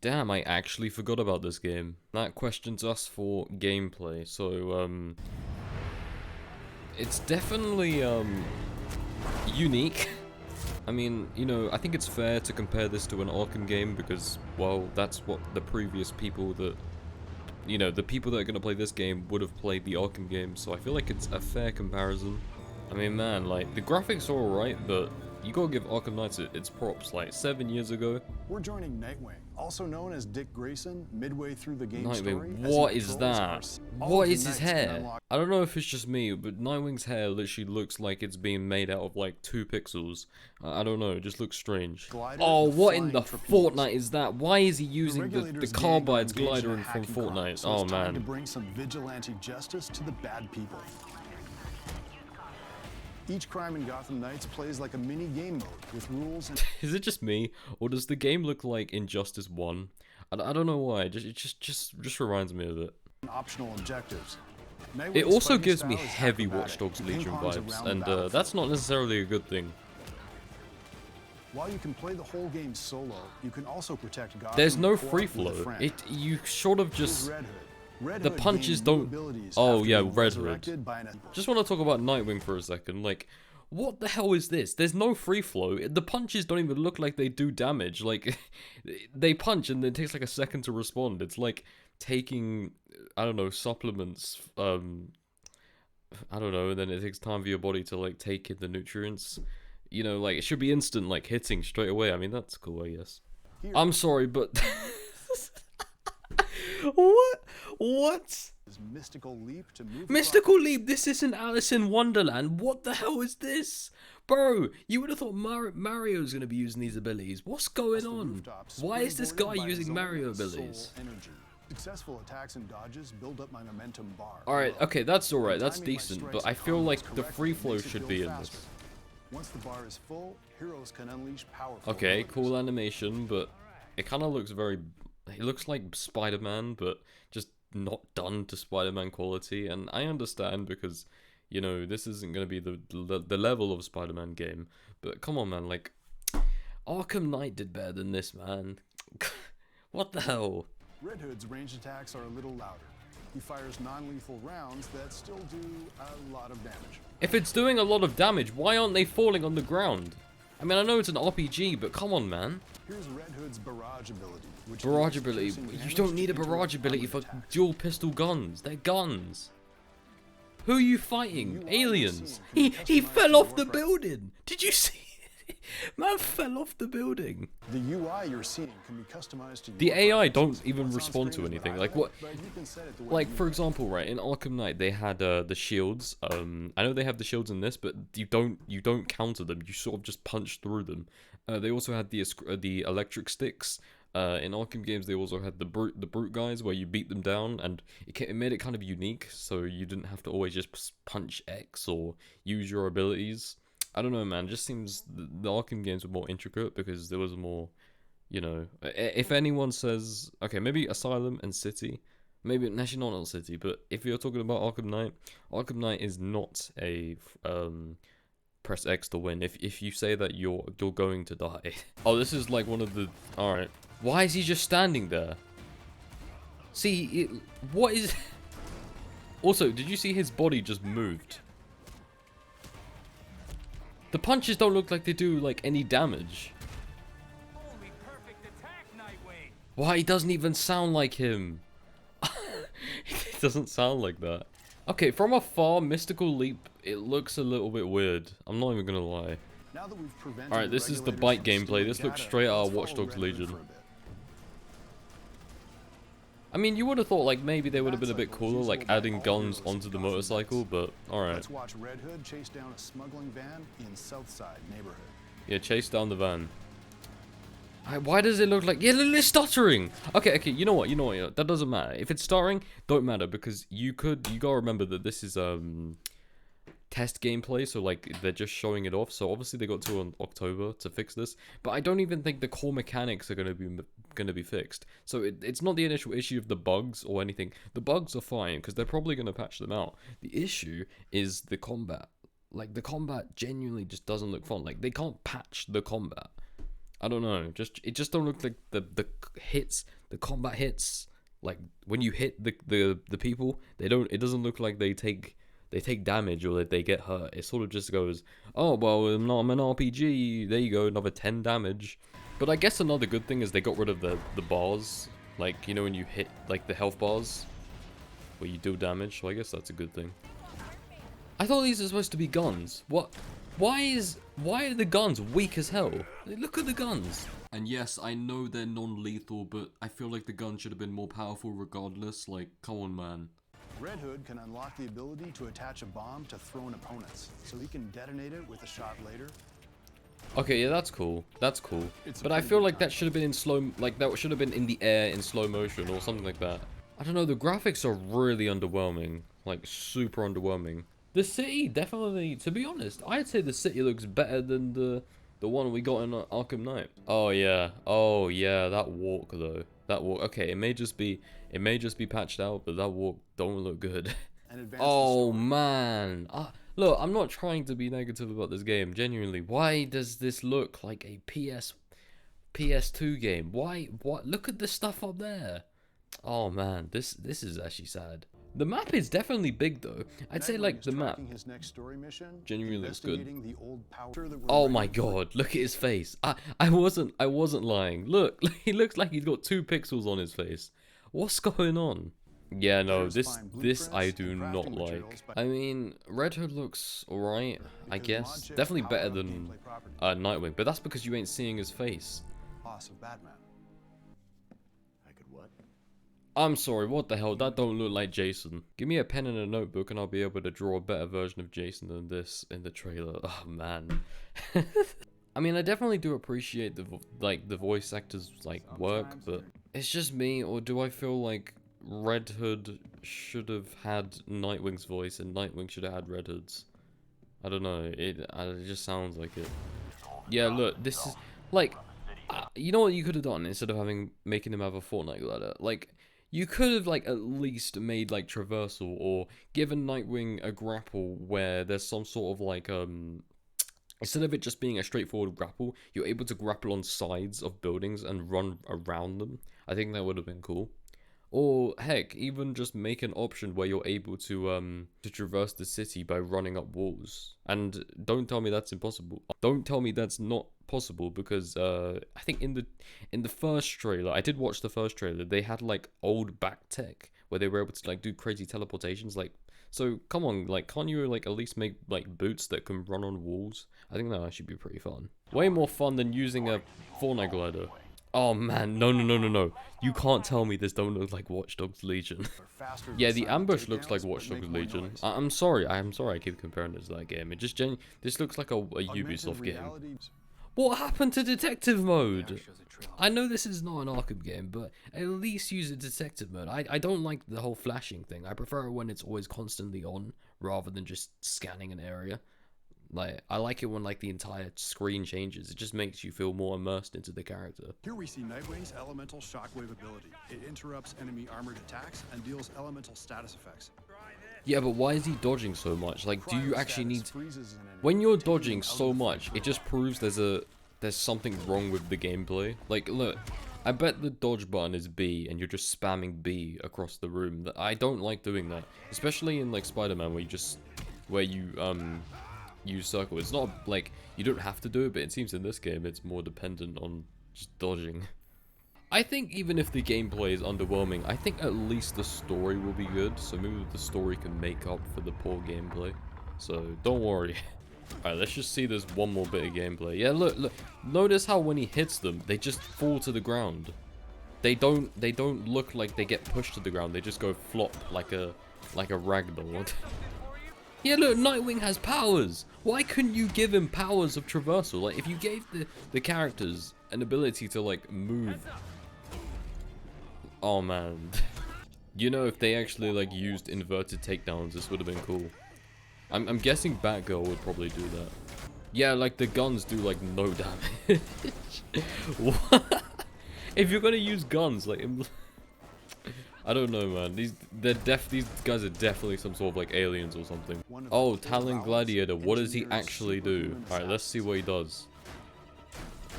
Damn, I actually forgot about this game. That questions us for gameplay, so, it's definitely, unique. I mean, you know, I think it's fair to compare this to an Arkham game because, well, that's what the previous people that, you know, the people that are going to play this game would have played the Arkham game, so I feel like it's a fair comparison. I mean, man, like, the graphics are alright, but you gotta give Arkham Knights its props. Like, 7 years ago. We're joining Nightwing, also known as Dick Grayson, midway through the game story. Nightwing, what is that? What is his hair? I don't know if it's just me, but Nightwing's hair literally looks like it's being made out of like 2 pixels. I don't know, it just looks strange. Oh, what in the Fortnite is that? Why is he using the Carbide's glider from Fortnite? Oh man. To bring some vigilante justice to the bad people. Each crime in Gotham Knights plays like a mini game mode with rules and Is it just me, or does the game look like Injustice 1? I don't know why, it just reminds me of it. optional objectives. It also gives me heavy Watch Dogs Legion vibes, and that's not necessarily a good thing. While you can play the whole game solo, you can also protect Gotham. There's no free flow. You sort of just... The punches don't... Oh yeah, Red Hood. Just want to talk about Nightwing for a second. Like, what the hell is this? There's no free flow. The punches don't even look like they do damage. Like, they punch and it takes like a second to respond. It's like taking, I don't know, supplements. I don't know, and then it takes time for your body to like take in the nutrients. You know, like, it should be instant, like, hitting straight away. I mean, that's cool, I guess. I'm sorry, but... What? Mystical leap to move Mystical leap? This isn't Alice in Wonderland. What the hell is this? Bro, you would have thought Mario's gonna be using these abilities. What's going on? Why is this guy using Mario abilities? Successful attacks and dodges build up my momentum bar. Alright, okay, that's alright, that's decent, but I feel like the free flow should be in this. Once the bar is full, heroes can unleash powerful Okay, cool animation, but it kind of looks very... It looks like Spider-Man, but just not done to Spider-Man quality, and I understand because, you know, this isn't going to be the level of Spider-Man game, but come on, man, like, Arkham Knight did better than this, man. What the hell? Red Hood's ranged attacks are a little louder. He fires non-lethal rounds that still do a lot of damage. If it's doing a lot of damage, why aren't they falling on the ground? I mean, I know it's an RPG, but come on, man. Here's Red Hood's barrage ability. Barrage ability? You don't need a barrage ability for dual pistol guns. They're guns. Who are you fighting? Aliens. He fell off the building. Did you see? Man fell off the building. The UI you're seeing can be customized to the AI don't even respond to anything. Like what? Like for example, right, in Arkham Knight they had the shields. I know they have the shields in this, but you don't counter them. You sort of just punch through them. They also had the electric sticks. In Arkham games, they also had the brute guys where you beat them down, and it made it kind of unique. So you didn't have to always just punch X or use your abilities. I don't know, man. It just seems the Arkham games were more intricate because there was more, you know. If anyone says, okay, maybe Asylum and City, maybe actually not City, but if you're talking about Arkham Knight is not a press X to win. If you say that you're going to die. Oh, this is like one of the. All right. Why is he just standing there? See, what is? Also, did you see his body just moved? The punches don't look like they do like any damage. Only perfect attack, Nightwing. Why, he doesn't even sound like him. It doesn't sound like that. Okay, from afar, Mystical Leap, it looks a little bit weird. I'm not even gonna lie. Alright, this is the bike gameplay. This looks straight out of Watch Dogs Legion. I mean, you would have thought like maybe they would have been a bit cooler, like adding guns onto the motorcycle, but alright. Let's watch Red Hood chase down a smuggling van in Southside neighborhood. Yeah, chase down the van. Why does it look like... Yeah, it's stuttering! Okay, you know what, that doesn't matter. If it's stuttering, don't matter, because you gotta remember that this is, test gameplay, so like they're just showing it off. So obviously they got till October to fix this, but I don't even think the core mechanics are gonna be fixed. So it's not the initial issue of the bugs or anything. The bugs are fine because they're probably gonna patch them out. The issue is the combat. Like the combat genuinely just doesn't look fun. Like they can't patch the combat. I don't know. It just don't look like the hits, the combat hits. Like when you hit the people, they don't. It doesn't look like they take damage or that they get hurt. It sort of just goes, oh well, I'm an RPG. There you go, another 10 damage. But I guess another good thing is they got rid of the bars. Like, you know, when you hit like the health bars where you deal damage. So I guess that's a good thing. I thought these are supposed to be guns. What? Why are the guns weak as hell? Look at the guns. And yes, I know they're non-lethal, but I feel like the gun should have been more powerful regardless. Like, come on, man. Red Hood can unlock the ability to attach a bomb to thrown opponents, so he can detonate it with a shot later. Okay, yeah, that's cool. That's cool. But I feel like that should have been in slow, like that should have been in the air in slow motion or something like that. I don't know, the graphics are really underwhelming. Like, super underwhelming. The city, definitely, to be honest, I'd say the city looks better than the one we got in Arkham Knight. Oh yeah, that walk though. That walk, okay, it may just be patched out, but that walk don't look good. Oh man. Look, I'm not trying to be negative about this game, genuinely. Why does this look like a PS2 game? Why? What? Look at the stuff up there. Oh man, this is actually sad. The map is definitely big though. I'd say like the map genuinely looks good. Oh my god, look at his face. I wasn't lying. Look, he looks like he's got 2 pixels on his face. What's going on? Yeah, no, this I do not like. I mean, Red Hood looks alright, I guess. Definitely better than Nightwing, but that's because you ain't seeing his face. I'm sorry, what the hell? That don't look like Jason. Give me a pen and a notebook and I'll be able to draw a better version of Jason than this in the trailer. Oh, man. I mean, I definitely do appreciate the voice actors, like, work, but it's just me, or do I feel like Red Hood should have had Nightwing's voice and Nightwing should have had Red Hood's? I don't know, it just sounds like it. Yeah, look, this is, like, you know what you could have done instead of making him have a Fortnite glider? Like, you could have, like, at least made, like, traversal, or given Nightwing a grapple where there's some sort of, like, instead of it just being a straightforward grapple, you're able to grapple on sides of buildings and run around them. I think that would have been cool. Or, heck, even just make an option where you're able to traverse the city by running up walls. And don't tell me that's impossible. Don't tell me that's not possible, because I think in the first trailer, I did watch the first trailer, they had like old back tech where they were able to like do crazy teleportations, like, so come on, like, can't you like at least make like boots that can run on walls? I think that would actually be pretty fun. Way more fun than using a Fortnite glider. Oh man, no. You can't tell me this don't look like Watch Dogs Legion. Yeah, the ambush looks like Watch Dogs Legion. I'm sorry I keep comparing it to that game. It just this looks like a Ubisoft game. What happened to detective mode? I know this is not an Arkham game, but at least use a detective mode. I don't like the whole flashing thing. I prefer it when it's always constantly on, rather than just scanning an area. Like, I like it when like the entire screen changes. It just makes you feel more immersed into the character. Here we see Nightwing's elemental shockwave ability. It interrupts enemy armored attacks and deals elemental status effects. Yeah, but why is he dodging so much? Like, do you actually need to... When you're dodging so much, it just proves there's something wrong with the gameplay. Like, look, I bet the dodge button is B and you're just spamming B across the room. I don't like doing that, especially in like Spider-Man where you use circle. It's not like you don't have to do it, but it seems in this game it's more dependent on just dodging. I think even if the gameplay is underwhelming, I think at least the story will be good, so maybe the story can make up for the poor gameplay. So don't worry. Alright, let's just see this one more bit of gameplay. Yeah, look, notice how when he hits them, they just fall to the ground. They don't look like they get pushed to the ground, they just go flop like a ragdoll. Yeah, look, Nightwing has powers. Why couldn't you give him powers of traversal? Like, if you gave the characters an ability to, like, move. Oh, man. You know, if they actually, like, used inverted takedowns, this would have been cool. I'm guessing Batgirl would probably do that. Yeah, like, the guns do, like, no damage. What? If you're gonna use guns, like... I don't know, man. These guys are definitely some sort of like aliens or something. Oh, Talon Gladiator. What does he actually do? Alright, let's see what he does.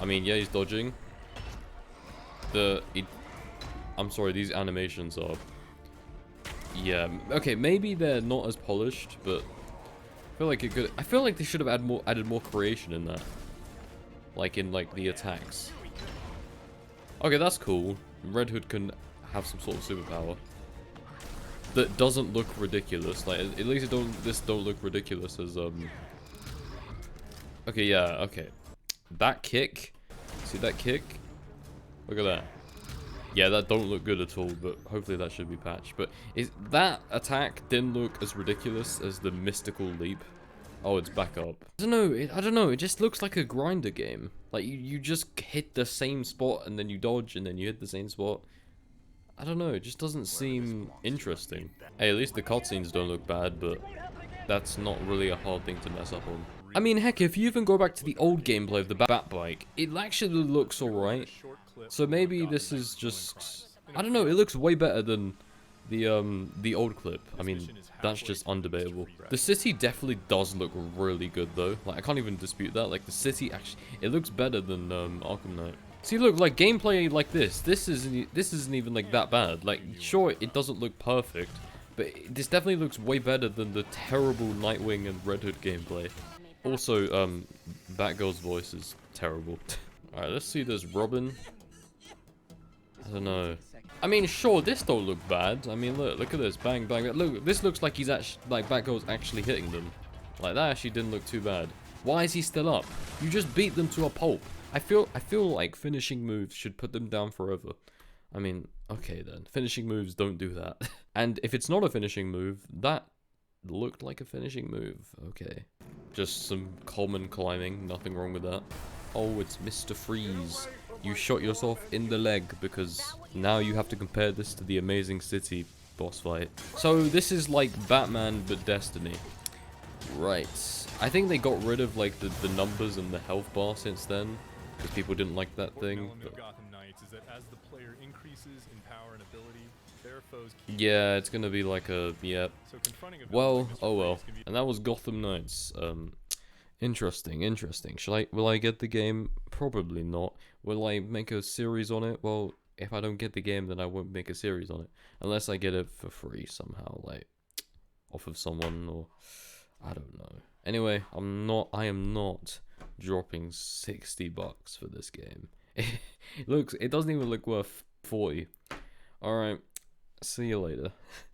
I mean, yeah, he's dodging. I'm sorry, these animations are... Yeah, okay, maybe they're not as polished, but I feel like they should have added more creation in that. Like in like the attacks. Okay, that's cool. Red Hood can have some sort of superpower that doesn't look ridiculous. Like at least this don't look ridiculous as Okay, yeah, okay. That kick. See that kick? Look at that. Yeah, that don't look good at all, but hopefully that should be patched. But that attack didn't look as ridiculous as the mystical leap. Oh, it's back up. I don't know. It just looks like a grinder game. Like you just hit the same spot and then you dodge and then you hit the same spot. I don't know. It just doesn't seem interesting. Hey, at least the cutscenes don't look bad, but that's not really a hard thing to mess up on. I mean, heck, if you even go back to the old gameplay of the Bat Bike, it actually looks alright. So maybe this is just... I don't know, it looks way better than the old clip. I mean, that's just undebatable. The city definitely does look really good, though. Like, I can't even dispute that. Like, the city actually... It looks better than Arkham Knight. See, look, like, gameplay like this isn't even, like, that bad. Like, sure, it doesn't look perfect, but this definitely looks way better than the terrible Nightwing and Red Hood gameplay. Also, Batgirl's voice is terrible. Alright, let's see this Robin. I don't know. I mean, sure, this don't look bad. I mean, look at this. Bang, bang. Look, this looks like he's actually, like, Batgirl's actually hitting them. Like, that actually didn't look too bad. Why is he still up? You just beat them to a pulp. I feel like finishing moves should put them down forever. I mean, okay then. Finishing moves don't do that. And if it's not a finishing move, that looked like a finishing move. Okay. Just some common climbing. Nothing wrong with that. Oh, it's Mr. Freeze. You shot yourself in the leg because now you have to compare this to the Amazing City boss fight. So this is like Batman but Destiny. Right. I think they got rid of like the numbers and the health bar since then. Because people didn't like that thing. But... GOTHAM KNIGHTS is that as the player increases in power and ability, their foes keep... Yeah, it's gonna be like a... Yeah. So confronting a Well, oh well. And that was Gotham Knights. Interesting. Will I get the game? Probably not. Will I make a series on it? Well, if I don't get the game, then I won't make a series on it. Unless I get it for free somehow, like, off of someone, or... I don't know. Anyway, I am not dropping $60 for this game. It doesn't even look worth 40. Alright, see you later.